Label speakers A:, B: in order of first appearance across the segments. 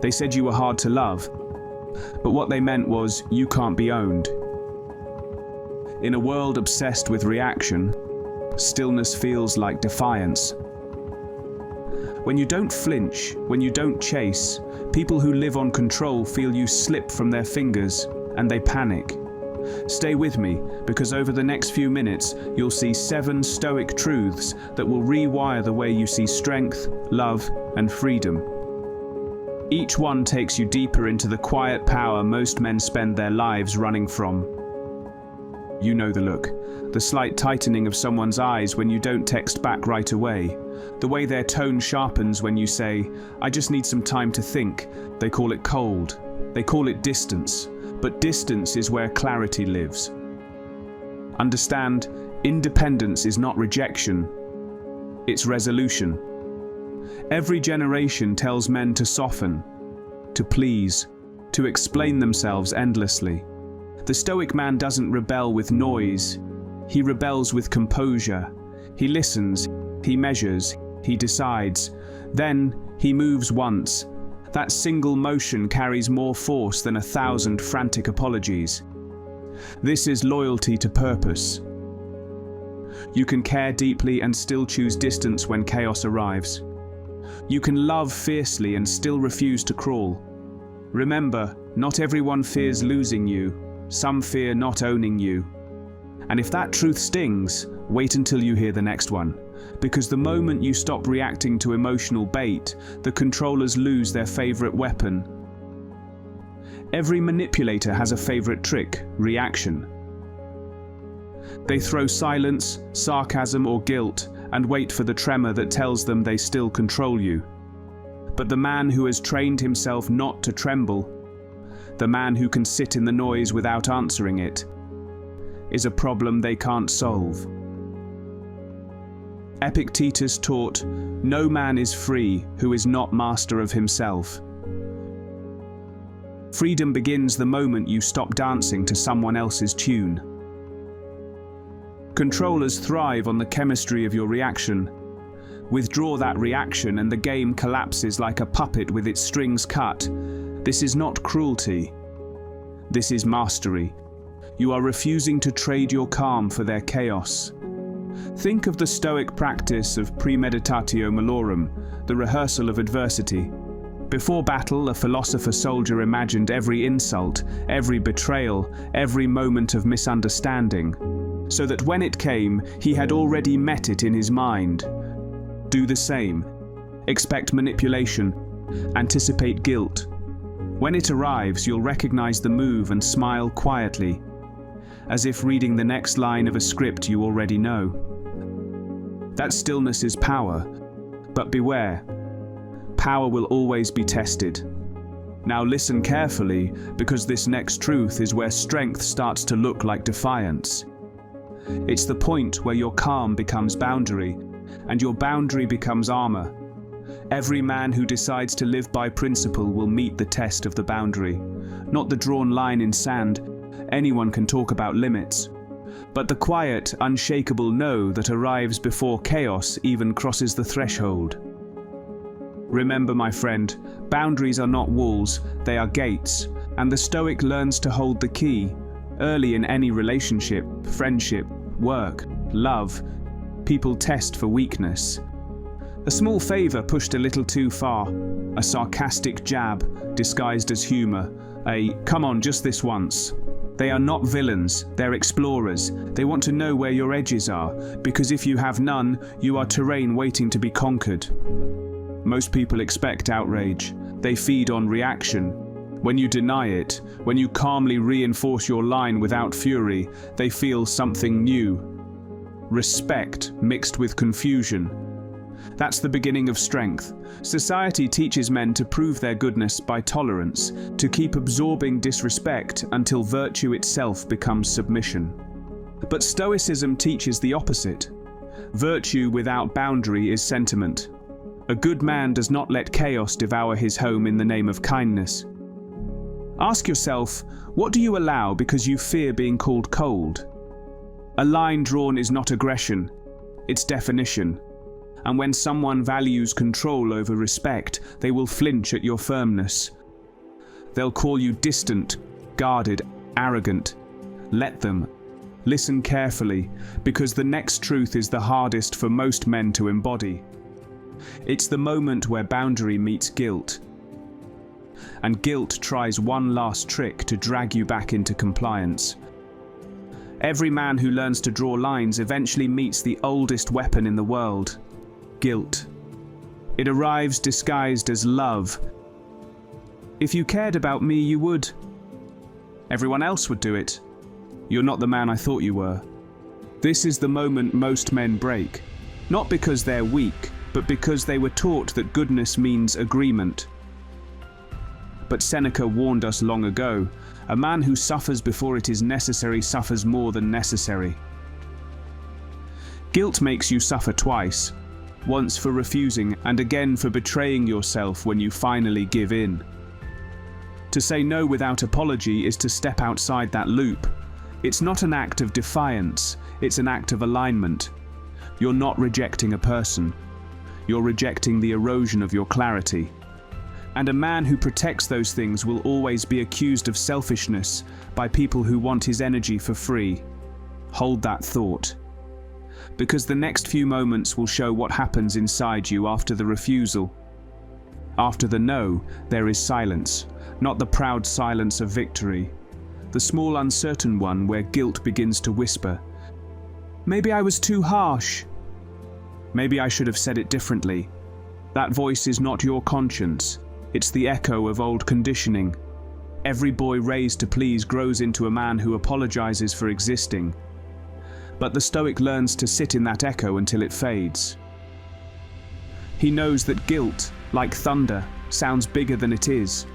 A: They said you were hard to love, but what they meant was you can't be owned. In a world obsessed with reaction, stillness feels like defiance. When you don't flinch, when you don't chase, people who live on control feel you slip from their fingers and they panic. Stay with me, because over the next few minutes, you'll see 7 Stoic truths that will rewire the way you see strength, love, and freedom. Each one takes you deeper into the quiet power most men spend their lives running from. You know the look. The slight tightening of someone's eyes when you don't text back right away. The way their tone sharpens when you say, "I just need some time to think." They call it cold. They call it distance. But distance is where clarity lives. Understand, independence is not rejection. It's resolution. Every generation tells men to soften, to please, to explain themselves endlessly. The Stoic man doesn't rebel with noise. He rebels with composure. He listens, he measures, he decides. Then he moves once. That single motion carries more force than 1,000 frantic apologies. This is loyalty to purpose. You can care deeply and still choose distance when chaos arrives. You can love fiercely and still refuse to crawl. Remember, not everyone fears losing you. Some fear not owning you. And if that truth stings, wait until you hear the next one. Because the moment you stop reacting to emotional bait, the controllers lose their favorite weapon. Every manipulator has a favorite trick: reaction. They throw silence, sarcasm, or guilt and wait for the tremor that tells them they still control you. But the man who has trained himself not to tremble, the man who can sit in the noise without answering it, is a problem they can't solve. Epictetus taught, "No man is free who is not master of himself." Freedom begins the moment you stop dancing to someone else's tune. Controllers thrive on the chemistry of your reaction. Withdraw that reaction and the game collapses like a puppet with its strings cut. This is not cruelty. This is mastery. You are refusing to trade your calm for their chaos. Think of the Stoic practice of premeditatio malorum, the rehearsal of adversity. Before battle, a philosopher-soldier imagined every insult, every betrayal, every moment of misunderstanding, so that when it came, he had already met it in his mind. Do the same. Expect manipulation. Anticipate guilt. When it arrives, you'll recognize the move and smile quietly, as if reading the next line of a script you already know. That stillness is power, but beware. Power will always be tested. Now listen carefully, because this next truth is where strength starts to look like defiance. It's the point where your calm becomes boundary, and your boundary becomes armor. Every man who decides to live by principle will meet the test of the boundary, not the drawn line in sand. Anyone can talk about limits, but the quiet, unshakable no that arrives before chaos even crosses the threshold. Remember, my friend, boundaries are not walls, they are gates, and the Stoic learns to hold the key. Early in any relationship, friendship, work, love, people test for weakness. A small favor pushed a little too far, a sarcastic jab disguised as humor, a "come on, just this once." They are not villains, they're explorers. They want to know where your edges are, because if you have none, you are terrain waiting to be conquered. Most people expect outrage. They feed on reaction. When you deny it, when you calmly reinforce your line without fury, they feel something new. Respect mixed with confusion. That's the beginning of strength. Society teaches men to prove their goodness by tolerance, to keep absorbing disrespect until virtue itself becomes submission. But Stoicism teaches the opposite. Virtue without boundary is sentiment. A good man does not let chaos devour his home in the name of kindness. Ask yourself, what do you allow because you fear being called cold? A line drawn is not aggression, it's definition. And when someone values control over respect, they will flinch at your firmness. They'll call you distant, guarded, arrogant. Let them. Listen carefully, because the next truth is the hardest for most men to embody. It's the moment where boundary meets guilt. And guilt tries one last trick to drag you back into compliance. Every man who learns to draw lines eventually meets the oldest weapon in the world: guilt. It arrives disguised as love. If you cared about me, you would. Everyone else would do it. You're not the man I thought you were. This is the moment most men break, not because they're weak, but because they were taught that goodness means agreement. But Seneca warned us long ago, a man who suffers before it is necessary suffers more than necessary. Guilt makes you suffer twice, once for refusing and again for betraying yourself when you finally give in. To say no without apology is to step outside that loop. It's not an act of defiance, it's an act of alignment. You're not rejecting a person. You're rejecting the erosion of your clarity. And a man who protects those things will always be accused of selfishness by people who want his energy for free. Hold that thought. Because the next few moments will show what happens inside you after the refusal. After the no, there is silence, not the proud silence of victory. The small uncertain one where guilt begins to whisper, "Maybe I was too harsh. Maybe I should have said it differently." That voice is not your conscience. It's the echo of old conditioning. Every boy raised to please grows into a man who apologizes for existing. But the Stoic learns to sit in that echo until it fades. He knows that guilt, like thunder, sounds bigger than it is.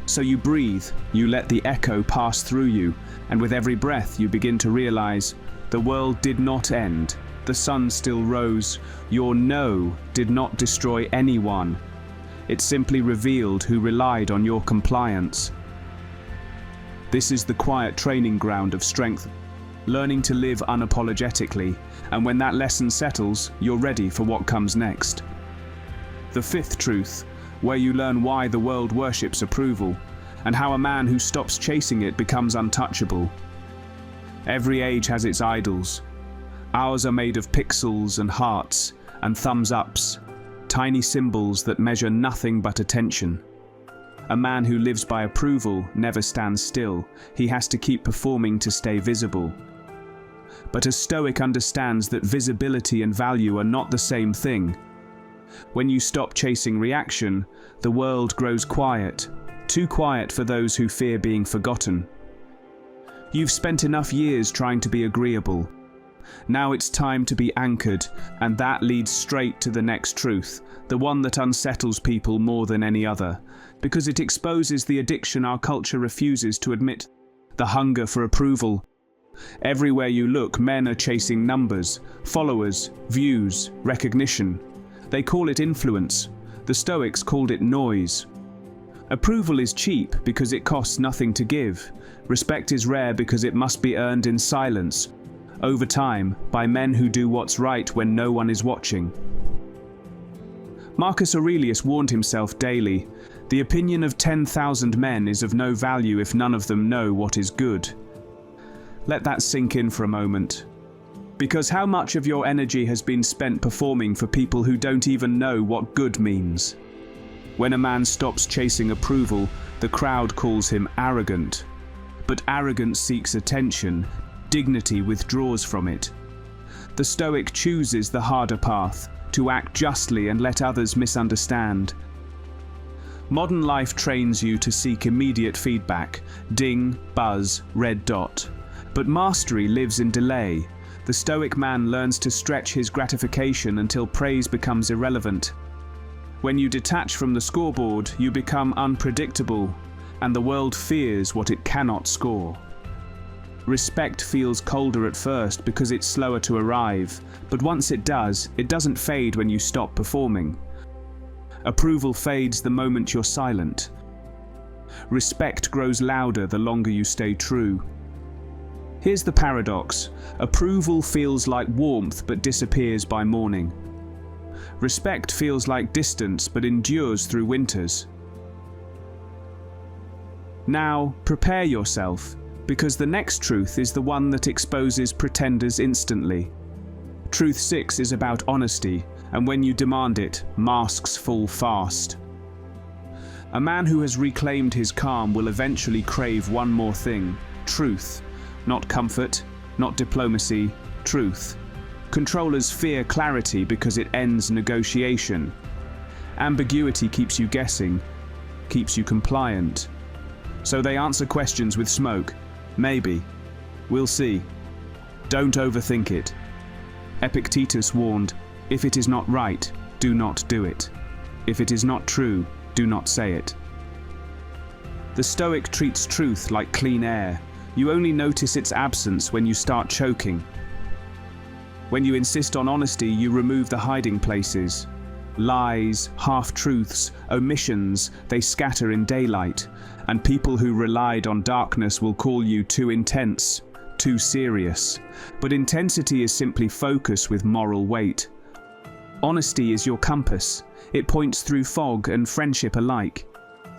A: So you breathe, you let the echo pass through you, and with every breath you begin to realize the world did not end, the sun still rose, your no did not destroy anyone. It simply revealed who relied on your compliance. This is the quiet training ground of strength, learning to live unapologetically, and when that lesson settles, you're ready for what comes next. The fifth truth, where you learn why the world worships approval, and how a man who stops chasing it becomes untouchable. Every age has its idols. Ours are made of pixels and hearts and thumbs ups, tiny symbols that measure nothing but attention. A man who lives by approval never stands still. He has to keep performing to stay visible. But a Stoic understands that visibility and value are not the same thing. When you stop chasing reaction, the world grows quiet, too quiet for those who fear being forgotten. You've spent enough years trying to be agreeable. Now it's time to be anchored, and that leads straight to the next truth, the one that unsettles people more than any other, because it exposes the addiction our culture refuses to admit, the hunger for approval. Everywhere you look, men are chasing numbers, followers, views, recognition. They call it influence. The Stoics called it noise. Approval is cheap because it costs nothing to give. Respect is rare because it must be earned in silence, over time, by men who do what's right when no one is watching. Marcus Aurelius warned himself daily, "The opinion of 10,000 men is of no value if none of them know what is good." Let that sink in for a moment. Because how much of your energy has been spent performing for people who don't even know what good means? When a man stops chasing approval, the crowd calls him arrogant. But arrogance seeks attention, dignity withdraws from it. The Stoic chooses the harder path, to act justly and let others misunderstand. Modern life trains you to seek immediate feedback, ding, buzz, red dot. But mastery lives in delay. The Stoic man learns to stretch his gratification until praise becomes irrelevant. When you detach from the scoreboard, you become unpredictable, and the world fears what it cannot score. Respect feels colder at first because it's slower to arrive, but once it does, it doesn't fade when you stop performing. Approval fades the moment you're silent. Respect grows louder the longer you stay true. Here's the paradox. Approval feels like warmth but disappears by morning. Respect feels like distance but endures through winters. Now, prepare yourself, because the next truth is the one that exposes pretenders instantly. Truth 6 is about honesty, and when you demand it, masks fall fast. A man who has reclaimed his calm will eventually crave one more thing: truth. Not comfort, not diplomacy, truth. Controllers fear clarity because it ends negotiation. Ambiguity keeps you guessing, keeps you compliant. So they answer questions with smoke. Maybe. We'll see. Don't overthink it. Epictetus warned, "If it is not right, do not do it. If it is not true, do not say it." The Stoic treats truth like clean air. You only notice its absence when you start choking. When you insist on honesty, you remove the hiding places. Lies, half-truths, omissions, they scatter in daylight, and people who relied on darkness will call you too intense, too serious. But intensity is simply focus with moral weight. Honesty is your compass. It points through fog and friendship alike.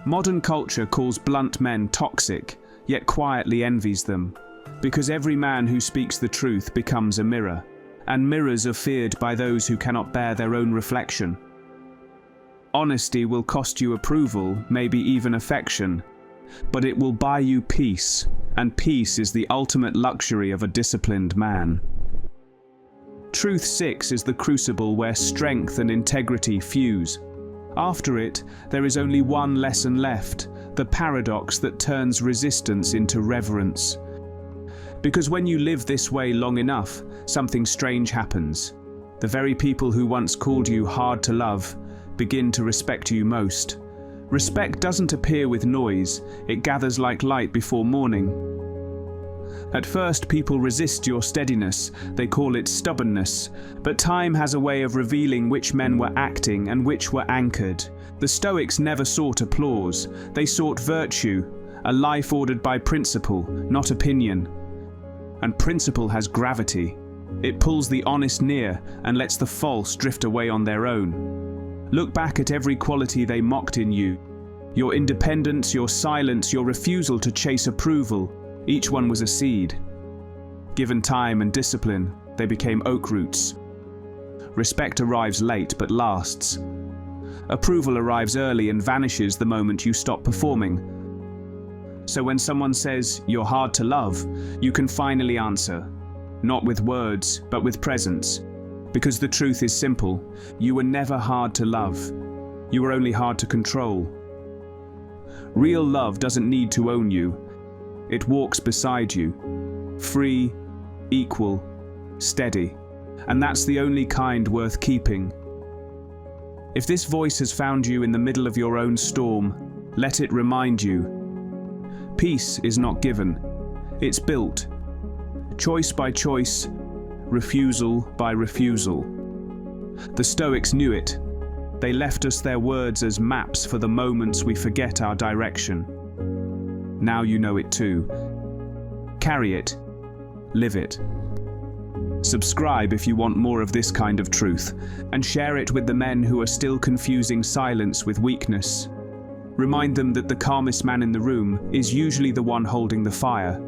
A: Modern culture calls blunt men toxic, yet quietly envies them, because every man who speaks the truth becomes a mirror, and mirrors are feared by those who cannot bear their own reflection. Honesty will cost you approval, maybe even affection, but it will buy you peace, and peace is the ultimate luxury of a disciplined man. Truth 6 is the crucible where strength and integrity fuse. After it, there is only one lesson left: the paradox that turns resistance into reverence. Because when you live this way long enough, something strange happens. The very people who once called you hard to love begin to respect you most. Respect doesn't appear with noise, it gathers like light before morning. At first, people resist your steadiness, they call it stubbornness, but time has a way of revealing which men were acting and which were anchored. The Stoics never sought applause, they sought virtue, a life ordered by principle, not opinion. And principle has gravity. It pulls the honest near and lets the false drift away on their own. Look back at every quality they mocked in you. Your independence, your silence, your refusal to chase approval. Each one was a seed. Given time and discipline, they became oak roots. Respect arrives late but lasts. Approval arrives early and vanishes the moment you stop performing. So when someone says, "You're hard to love," you can finally answer, not with words, but with presence. Because the truth is simple: you were never hard to love. You were only hard to control. Real love doesn't need to own you. It walks beside you, free, equal, steady. And that's the only kind worth keeping. If this voice has found you in the middle of your own storm, let it remind you: peace is not given, it's built. Choice by choice, refusal by refusal. The Stoics knew it. They left us their words as maps for the moments we forget our direction. Now you know it too. Carry it. Live it. Subscribe if you want more of this kind of truth, and share it with the men who are still confusing silence with weakness. Remind them that the calmest man in the room is usually the one holding the fire.